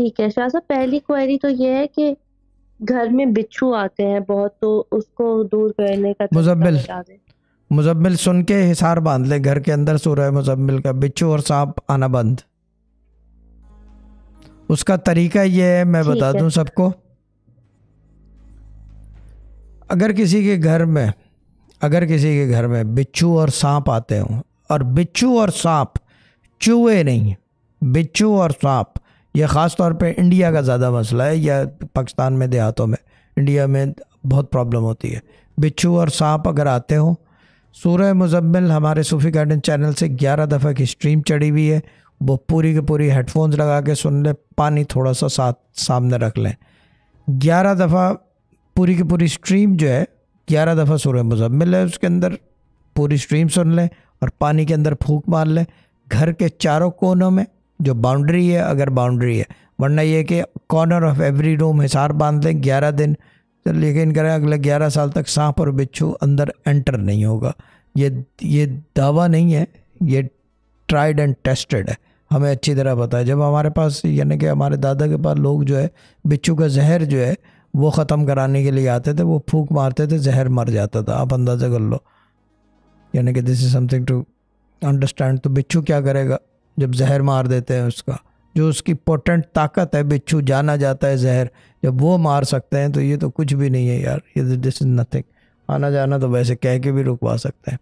ठीक है शाह साहब, पहली क्वेरी तो ये है कि घर में बिच्छू आते हैं बहुत, तो उसको दूर करने का तरीका मुजम्मिल, बता दें। मुजम्मिल सुन के हिसार बांध ले, घर के अंदर सो रहा है मुजम्मिल का, बिच्छू और सांप आना बंद। उसका तरीका ये है, मैं बता ठीक है। दूं सबको। अगर किसी के घर में, अगर किसी के घर में बिच्छू और सांप आते हों, और बिच्छू और सांप चूहे नहीं, बिच्छू और सांप, यह ख़ास तौर पे इंडिया का ज़्यादा मसला है, या पाकिस्तान में देहातों में, इंडिया में बहुत प्रॉब्लम होती है। बिच्छू और सांप अगर आते हों, सूरह मुज़म्मिल हमारे सूफ़ी गार्डन चैनल से 11 दफ़ा की स्ट्रीम चढ़ी हुई है, वो पूरी की पूरी हेडफोन्स लगा के सुन ले, पानी थोड़ा सा साथ सामने रख लें। 11 दफ़ा पूरी की पूरी स्ट्रीम जो है, 11 दफ़ा सूरह मुज़म्मिल है, उसके अंदर पूरी स्ट्रीम सुन लें और पानी के अंदर फूंक मार लें। घर के चारों कोनों में जो बाउंड्री है, अगर बाउंड्री है, वरना ये कि corner of every room Hisar बांध लें 11 दिन, तो यकीन करें अगले 11 साल तक सांप और बिच्छू अंदर एंटर नहीं होगा। ये दावा नहीं है, ये ट्राइड एंड टेस्टेड है, हमें अच्छी तरह पता है। जब हमारे पास, यानी कि हमारे दादा के पास लोग जो है बिच्छू का जहर जो है वो ख़त्म कराने के लिए आते थे, वो फूंक मारते थे, जहर मर जाता था। आप अंदाज़ा कर लो, यानी कि this is something to understand. तो बिच्छू क्या करेगा जब जहर मार देते हैं उसका, जो उसकी पोटेंट ताकत है, बिच्छू जाना जाता है जहर, जब वो मार सकते हैं तो ये तो कुछ भी नहीं है यार, ये दिस इज़ नथिंग। आना जाना तो वैसे कह के भी रुकवा सकते हैं।